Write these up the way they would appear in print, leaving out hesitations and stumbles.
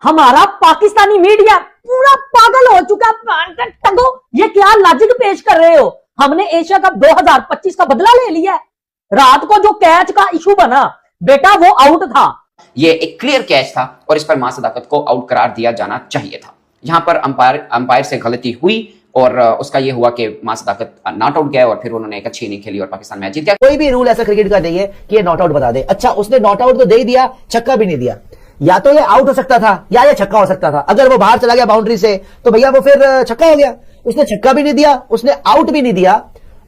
हमारा पाकिस्तानी मीडिया पूरा पागल हो चुका है। टंगो, ये क्या लॉजिक पेश कर रहे हो? हमने एशिया कप 2025 का बदला ले लिया है। रात को जो कैच का इशू बना बेटा, वो आउट था। ये एक क्लियर कैच था और इस पर मां सदाकत को आउट करार दिया जाना चाहिए था। यहां पर अंपायर से गलती हुई और उसका ये हुआ कि मां सदाकत नॉट आउट गया और फिर उन्होंने एक अच्छी इनिंग खेली और पाकिस्तान मैच जीत गया। कोई भी रूल ऐसा क्रिकेट का नहीं है कि ये नॉट आउट बता दे। अच्छा, उसने नॉट आउट तो दे ही दिया, छक्का भी नहीं दिया। या तो ये आउट हो सकता था या ये छक्का हो सकता था। अगर वो बाहर चला गया बाउंड्री से तो भैया वो फिर छक्का हो गया। उसने छक्का भी नहीं दिया, उसने आउट भी नहीं दिया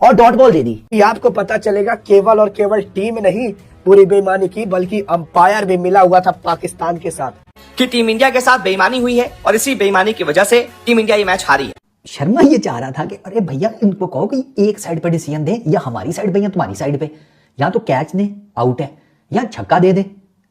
और डॉट बॉल दे दी। ये आपको पता चलेगा केवल और केवल टीम नहीं पूरी बेईमानी की, बल्कि अंपायर भी मिला हुआ था पाकिस्तान के साथ कि टीम इंडिया के साथ बेईमानी हुई है और इसी बेईमानी की वजह से टीम इंडिया ये मैच हारी है। शर्मा ये चाह रहा था कि अरे भैया इनको कहो कि एक साइड पे डिसीजन दे, या हमारी साइड पे या तुम्हारी साइड पे, या तो कैच ने आउट है या छक्का दे दे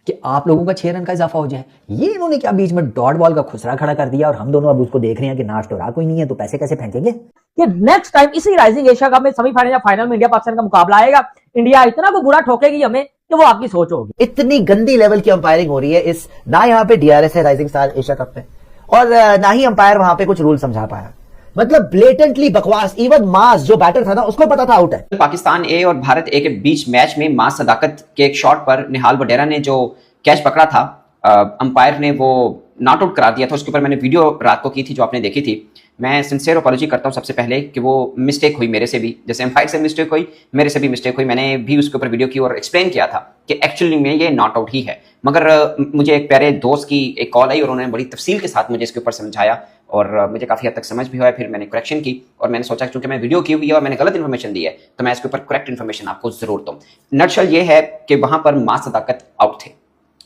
कि आप लोगों का 6 रन का इजाफा हो जाए। ये इन्होंने क्या बीच में डॉट बॉल का खुसरा खड़ा कर दिया और हम दोनों अब उसको देख रहे हैं कि नाच तो रहा कोई नहीं है, तो पैसे कैसे फेंकेंगे। कि नेक्स्ट टाइम इसी राइजिंग एशिया कप में सेमीफाइनल या फाइनल में इंडिया पाकिस्तान का मुकाबला आएगा, इंडिया इतना को बुरा ठोकेगी हमें कि वो आपकी सोच होगी। इतनी गंदी लेवल की अंपायरिंग हो रही है इस, ना यहाँ पे डीआरएस है राइजिंग स्टार एशिया कप में, और ना ही अंपायर वहां पे कुछ रूल समझा पाया। मतलब ब्लेटेंटली बकवास। इवन मास जो बैटर था ना, उसको पता था आउट है। पाकिस्तान ए और भारत ए के बीच मैच में मां सदाकत के एक शॉट पर निहाल वडेरा ने जो कैच पकड़ा था, अंपायर ने वो नॉट आउट करा दिया था। उसके ऊपर मैंने वीडियो रात को की थी जो आपने देखी थी। मैं सिंसियर अपॉलॉजी करता हूं सबसे पहले कि वो मिस्टेक हुई मेरे से भी, जैसे अंपायर से मिस्टेक हुई मेरे से भी मिस्टेक हुई। मैंने भी उसके ऊपर वीडियो की और एक्सप्लेन किया था कि एक्चुअली में ये नॉट आउट ही है। मगर मुझे एक प्यारे दोस्त की एक कॉल आई और उन्होंने बड़ी तफसील के साथ मुझे इसके ऊपर समझाया और मुझे काफ़ी हद तक समझ भी हुआ। फिर मैंने करेक्शन की और मैंने सोचा क्योंकि मैं वीडियो की हुई है और मैंने गलत इन्फॉर्मेशन दी है तो मैं इसके ऊपर करेक्ट इन्फॉर्मेशन आपको जरूर दूं। नटशल ये है कि वहां पर मां सदाकत आउट थे।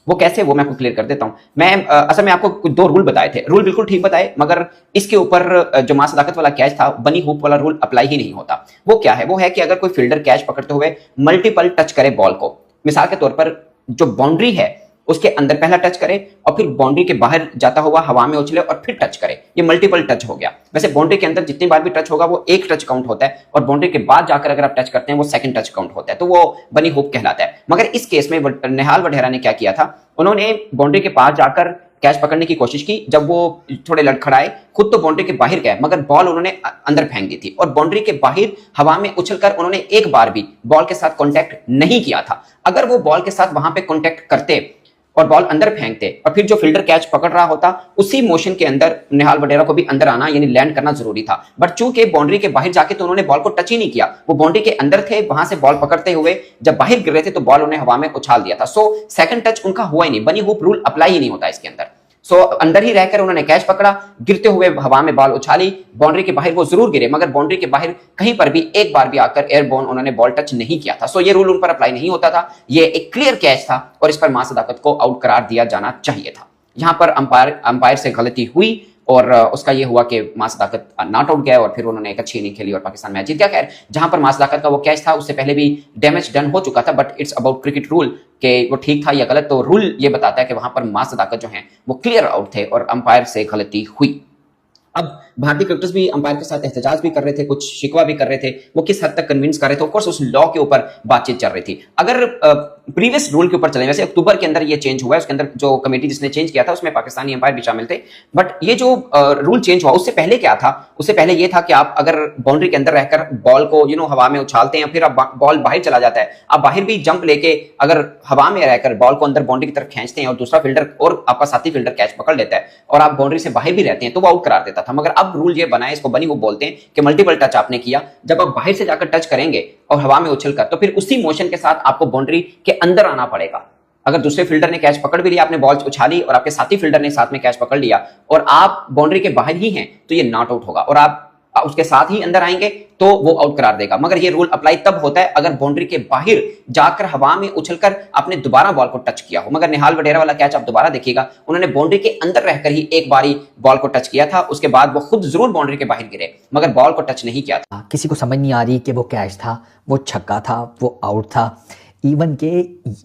वो कैसे, वो मैं आपको क्लियर कर देता हूं। मैं असल में आपको कुछ 2 रूल बताए थे, रूल बिल्कुल ठीक बताए, मगर इसके ऊपर जो मां सदाकत वाला कैच था, बनी हुप वाला रूल अप्लाई ही नहीं होता। वो क्या है? वो है कि अगर कोई फील्डर कैच पकड़ते हुए मल्टीपल टच करे बॉल को, मिसाल के तौर पर जो बाउंड्री है उसके अंदर पहला टच करे और फिर बाउंड्री के बाहर जाता हुआ हवा में उछले और फिर टच करे, ये मल्टीपल टच हो गया। वैसे बाउंड्री के अंदर जितनी बार भी टच होगा वो एक टच काउंट होता है और बाउंड्री के बाद जाकर अगर आप टच करते हैं वो सेकंड टच काउंट होता है, तो वो बनी हुप कहलाता है। मगर इस केस में निहाल वडेरा ने क्या किया था, उन्होंने बाउंड्री के पास जाकर कैच पकड़ने की कोशिश की। जब वो थोड़े लड़खड़ाए, खुद तो बाउंड्री के बाहर गए मगर बॉल उन्होंने अंदर फेंक दी थी और बाउंड्री के बाहर हवा में उछलकर उन्होंने एक बार भी बॉल के साथ कांटेक्ट नहीं किया था। अगर वो बॉल के साथ वहां पे कांटेक्ट करते और बॉल अंदर फेंकते और फिर जो फील्डर कैच पकड़ रहा होता उसी मोशन के अंदर निहाल वडेरा को भी अंदर आना यानी लैंड करना जरूरी था। बट चूंकि बाउंड्री के बाहर जाके तो उन्होंने बॉल को टच ही नहीं किया, वो बाउंड्री के अंदर थे, वहां से बॉल पकड़ते हुए जब बाहर गिर रहे थे तो बॉल उन्हें हवा में उछाल दिया था। सो सेकंड टच उनका हुआ ही नहीं, बनी हुप रूल अप्लाई ही नहीं होता इसके अंदर। सो अंदर ही रहकर उन्होंने कैच पकड़ा, गिरते हुए हवा में बॉल उछाली, बाउंड्री के बाहर वो जरूर गिरे मगर बाउंड्री के बाहर कहीं पर भी एक बार भी आकर एयरबॉर्न उन्होंने बॉल टच नहीं किया था। सो ये रूल उन पर अप्लाई नहीं होता था। ये एक क्लियर कैच था और इस पर मां सदाकत को आउट करार दिया जाना चाहिए था। यहां पर अंपायर से गलती हुई और उसका ये हुआ कि मां सदाकत नॉट आउट गया और फिर उन्होंने एक अच्छी इनिंग खेली और पाकिस्तान मैच जीत गया। खैर, जहां पर मां सदाकत का वो कैच था उससे पहले भी डैमेज डन हो चुका था, but it's about cricket rule कि वो ठीक था या गलत। तो रूल ये बताता है कि वहां पर मां सदाकत जो है वो क्लियर आउट थे और अंपायर से गलती हुई। अब भारतीय क्रिकेटर्स भी अंपायर के साथ एहतजाज भी कर रहे थे, कुछ शिकवा भी कर रहे थे, वो किस हद तक कन्विंस कर रहे थे। ऑफ कोर्स उस लॉ के ऊपर बातचीत चल रही थी। अगर प्रीवियस रूल के ऊपर चले, वैसे अक्टूबर के अंदर ये चेंज हुआ है, उसके अंदर जो कमेटी जिसने चेंज किया था उसमें पाकिस्तानी अंपायर भी शामिल थे। बट ये जो रूल चेंज हुआ उससे पहले क्या था, उससे पहले ये था कि आप अगर बाउंड्री के अंदर रहकर बॉल को हवा में उछालते हैं, फिर अब बॉल बाहर चला जाता है, आप बाहर भी जंप लेके अगर हवा में रहकर बॉल को अंदर बाउंड्री की तरफ खींचते हैं और दूसरा फील्डर और आपका साथी फील्डर कैच पकड़ लेता है और आप बाउंड्री से बाहर भी रहते हैं तो वो आउट करार देता था। मगर अब रूल ये बनाया, इसको बनी वो बोलते हैं कि मल्टीपल टच आपने किया, जब आप बाहर से जाकर टच करेंगे और हवा में उछलकर तो फिर उसी मोशन के साथ आपको बाउंड्री के अंदर आना पड़ेगा। अगर दूसरे फील्डर ने कैच पकड़ भी लिया, आपने बॉल उछाली और आपके साथी फील्डर ने साथ में कैच पकड़ लिया और आप बाउंड्री के बाहर ही हैं तो ये नॉट आउट होगा और आप उसके साथ ही अंदर आएंगे तो वो आउट करार देगा। मगर ये रूल अप्लाई तब होता है अगर बाउंड्री के बाहर जाकर हवा में उछलकर आपने दोबारा बॉल को टच किया हो। मगर निहाल वडेरा वाला कैच आप दोबारा देखिएगा, उन्होंने बाउंड्री के अंदर रहकर ही एक बारी बॉल को टच किया था, उसके बाद वो खुद जरूर बाउंड्री के बाहर गिरे मगर बॉल को टच नहीं किया था। किसी को समझ नहीं आ रही कि वो कैच था, वो छक्का था, वो आउट था। इवन के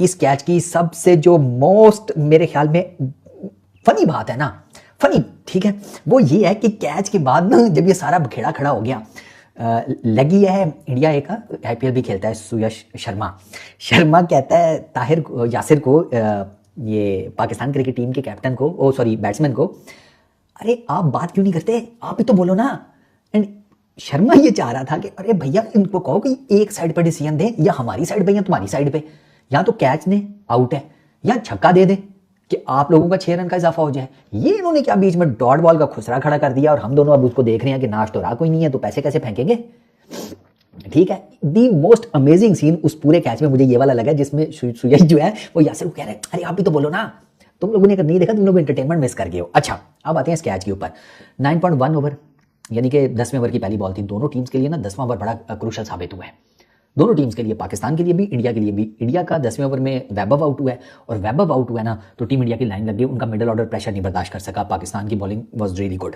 इस कैच की सबसे जो मोस्ट मेरे ख्याल में फनी बात है ना, फनी ठीक है, वो ये है कि कैच के बाद ना जब ये सारा बखेड़ा खड़ा हो गया, लगी है इंडिया ए का आईपीएल भी खेलता है सुयश शर्मा कहता है यासिर को ये पाकिस्तान क्रिकेट टीम के कैप्टन को, ओ सॉरी बैट्समैन को, अरे आप बात क्यों नहीं करते, आप भी तो बोलो ना। एंड शर्मा ये चाह रहा था कि अरे भैया इनको कहो कि एक साइड पर डिसीजन दे, या हमारी साइड पे या तुम्हारी साइड पे, या तो कैच ने आउट है या छक्का दे दे कि आप लोगों का 6 रन का इजाफा हो जाए। ये इन्होंने क्या बीच में डॉट बॉल का खुसरा खड़ा कर दिया, और हम दोनों अब उसको देख रहे हैं कि नाश तो रहा कोई नहीं है, तो पैसे कैसे फेंकेंगे। ठीक है, दी मोस्ट अमेजिंग सीन उस पूरे कैच में मुझे ये वाला लगा जिसमें सुयश जो है वो यासिर को कह रहे हैं अरे आप भी तो बोलो ना, तुम लोगों ने अगर नहीं देखा तुम लोग एंटरटेनमेंट मिस कर गए हो। अच्छा अब आते हैं इस कैच के ऊपर। 9.1 ओवर यानी कि 10वें ओवर की पहली बॉल थी। दोनों टीम्स के लिए ना 10वां ओवर बड़ा क्रूशल साबित हुआ है, दोनों टीम्स के लिए, पाकिस्तान के लिए भी, इंडिया के लिए भी। इंडिया का 10वें ओवर में वैभव आउट हुआ है, और वैभव आउट हुआ है ना तो टीम इंडिया की लाइन लग गई, उनका मिडिल ऑर्डर प्रेशर नहीं बर्दाश्त कर सका, पाकिस्तान की बॉलिंग वाज रियली गुड।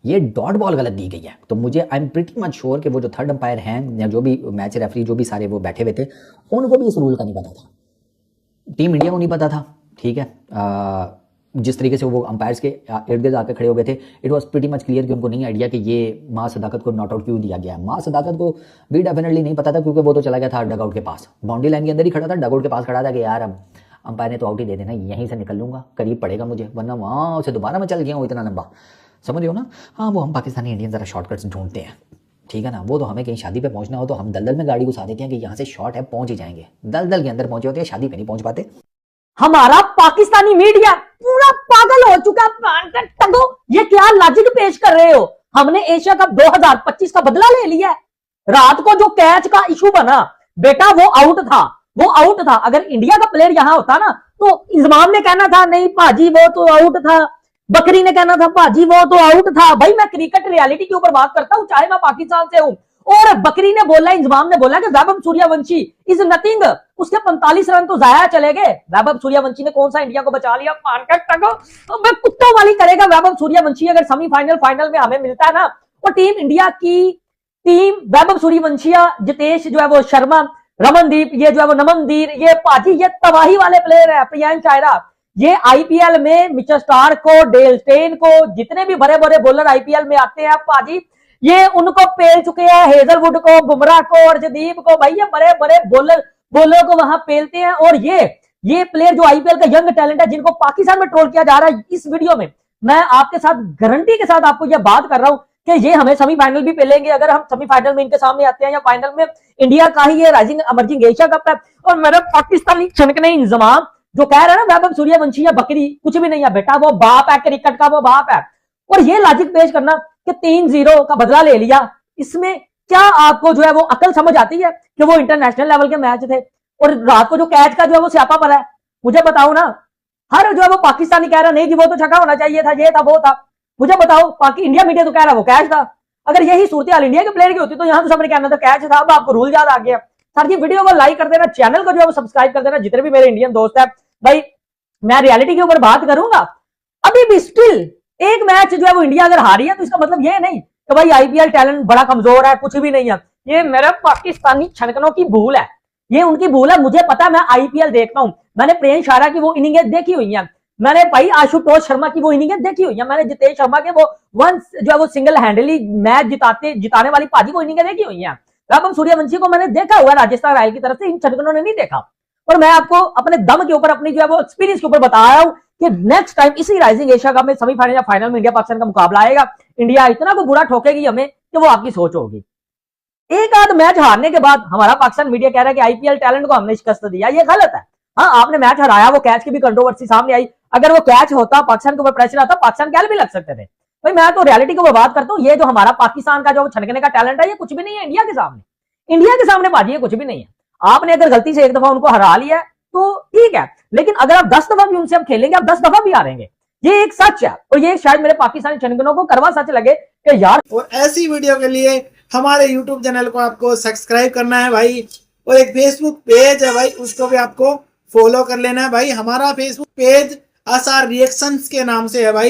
ये डॉट बॉल गलत दी गई है, तो मुझे I am pretty much sure कि वो जो थर्ड अंपायर हैं या जो भी मैच रेफरी जो भी सारे वो बैठे हुए थे, उनको भी इस रूल का नहीं पता था, टीम इंडिया को नहीं पता था। ठीक है, जिस तरीके से वो अंपायर्स के इर्द गिर्द आकर खड़े हो गए थे, it was pretty much clear कि उनको नहीं आइडिया कि ये माँ सदाकत को नॉट आउट क्यों दिया गया है। माँ सदाकत को भी डेफिनेटली नहीं पता था, क्योंकि वो तो चला गया था डगआउट के पास, बाउंड्री लाइन के अंदर ही खड़ा था, डगआउट के पास खड़ा था कि यार अब अंपायर ने तो आउट ही दे देना, यहीं से निकल लूंगा, करीब पड़ेगा मुझे, वरना वहाँ उसे दोबारा मैं चल गया हूँ इतना लंबा, समझ रहे हो ना। हाँ वो हम पाकिस्तानी इंडियन ज़रा शॉर्टकट्स ढूंढते हैं, ठीक है ना। वो तो हमें कहीं शादी पे पहुंचना हो तो हम दलदल में गाड़ी घुसा देते हैं कि यहाँ से शॉर्ट है पहुंच ही जाएंगे, दलदल के अंदर पहुंचे होते हैं, शादी पे नहीं पहुंच पाते। हमारा पाकिस्तानी मीडिया पूरा पागल हो चुका है। टंगो, ये क्या लॉजिक पेश कर रहे हो। हमने एशिया कप 2025 का बदला ले लिया है। रात को जो कैच का इशू बना बेटा वो आउट था, वो आउट था। अगर इंडिया का प्लेयर यहां होता ना तो इंजमाम ने कहना था नहीं भाजी वो तो आउट था, बकरी ने कहना था भाजी वो तो आउट था। भाई मैं क्रिकेट रियलिटी के ऊपर बात करता हूं, चाहे मैं पाकिस्तान से हूं। और बकरी ने बोला, इंजमाम ने बोला कि वैभव सूर्यवंशी इज नथिंग, उसके 45 रन तो जाया चले गए। वैभव सूर्यवंशी ने कौन सा इंडिया को बचा लिया, तो मैं कुत्तों वाली करेगा वैभव सूर्यवंशी। अगर सेमीफाइनल फाइनल में हमें मिलता है ना, और टीम इंडिया की टीम वैभव सूर्यवंशिया, जितेश जो है वो शर्मा, रमनदीप, ये जो है वो नमनदीर, ये पाजी, ये तबाही वाले प्लेयर है। प्रियांश चायरा, ये आईपीएल में मिचेल स्टार्क को, डेल स्टेन को, जितने भी बड़े बड़े बॉलर आईपीएल में आते हैं पाजी, ये उनको पेल चुके हैं, हेजलवुड को, बुमराह को, अर्शदीप को। भाई ये बड़े बड़े बॉलर को वहां पेलते हैं। और ये प्लेयर जो आईपीएल का यंग टैलेंट है, जिनको पाकिस्तान में ट्रोल किया जा रहा है, इस वीडियो में मैं आपके साथ गारंटी के साथ आपको यह बात कर रहा हूं कि ये हमें सेमीफाइनल भी पेलेंगे। अगर हम सेमीफाइनल में इनके सामने आते हैं, या फाइनल में इंडिया का ही ये राइजिंग इमर्जिंग एशिया कप है। और मेरा पाकिस्तानी छनकने इंजमाम जो कह रहा है ना वैभव सूर्यवंशी या बकरी, कुछ भी नहीं है बेटा, वो बाप है, क्रिकेट का वो बाप है। और ये लॉजिक पेश करना कि 3-0 का बदला ले लिया, इसमें क्या आपको जो है वो अकल समझ आती है कि वो इंटरनेशनल लेवल के मैच थे, और रात को जो कैच का जो है वो स्यापा पर है। मुझे बताओ ना, हर जो है वो पाकिस्तानी कह रहा नहीं जी वो तो छक्का होना चाहिए था, ये था वो था। मुझे बताओ, इंडिया मीडिया तो कह रहा वो कैच था। अगर यही सूरत हाल इंडिया के प्लेयर की होती तो यहां तो सबने कहना था कैच था। अब आपको रूल याद आ गया। सर जी वीडियो को लाइक कर देना, चैनल को जो है वो सब्सक्राइब कर देना। जितने भी मेरे इंडियन दोस्त है भाई, मैं रियलिटी के ऊपर बात करूंगा। अभी भी स्टिल एक मैच जो है वो इंडिया अगर हारी है तो इसका मतलब ये नहीं कि भाई आईपीएल टैलेंट बड़ा कमजोर है, कुछ भी नहीं है। ये मेरे पाकिस्तानी छनकनों की भूल है, ये उनकी भूल है। मुझे पता है, मैं आईपीएल देखता हूं, मैंने प्रियांश चायरा की वो इनिंगें देखी हुई है, मैंने भाई आशुतोष शर्मा की वो इनिंगें देखी हुई है, मैंने जितेश शर्मा के वो वंस जो है वो सिंगल हैंडली मैच जिताने वाली पाजी को इनिंगें देखी हुई है। वैभव सूर्यवंशी को मैंने देखा हुआ राजस्थान रॉयल की तरफ से, इन छनकनों ने नहीं देखा। और मैं आपको अपने दम के ऊपर, अपनी जो है वो एक्सपीरियंस के ऊपर बता रहा हूं कि नेक्स्ट टाइम इसी राइजिंग एशिया कप में सेमीफाइनल या फाइनल में इंडिया पाकिस्तान का मुकाबला आएगा, इंडिया इतना को बुरा ठोकेगी हमें कि वो आपकी सोच होगी। एक आध मैच हारने के बाद हमारा पाकिस्तान मीडिया कह रहा है कि आईपीएल टैलेंट को हमने शिकस्त दिया, ये गलत है। हाँ आपने मैच हराया, वो कैच की भी कंट्रोवर्सी सामने आई। अगर वो कैच होता, पाकिस्तान के ऊपर प्रेशर आता, पाकिस्तान कैल भी लग सकते थे। भाई मैं तो रियलिटी के ऊपर बात करता हूँ। ये जो हमारा पाकिस्तान का जो छनकने का टैलेंट है, ये कुछ भी नहीं है इंडिया के सामने। इंडिया के सामने बाजी, ये कुछ भी नहीं है। आपने अगर गलती से एक दफा उनको हरा लिया तो ठीक है, लेकिन अगर आप 10 दफा भी उनसे हम खेलेंगे, आप 10 दफा भी हारेंगे। ये एक सच है, और ये शायद मेरे पाकिस्तानी छनकनों को करवा सच लगे कि यार। और ऐसी वीडियो के लिए हमारे YouTube चैनल को आपको सब्सक्राइब करना है भाई, और एक फेसबुक पेज है भाई, उसको भी आपको फॉलो कर लेना है भाई। हमारा फेसबुक पेज आसार रिएक्शंस के नाम से है भाई।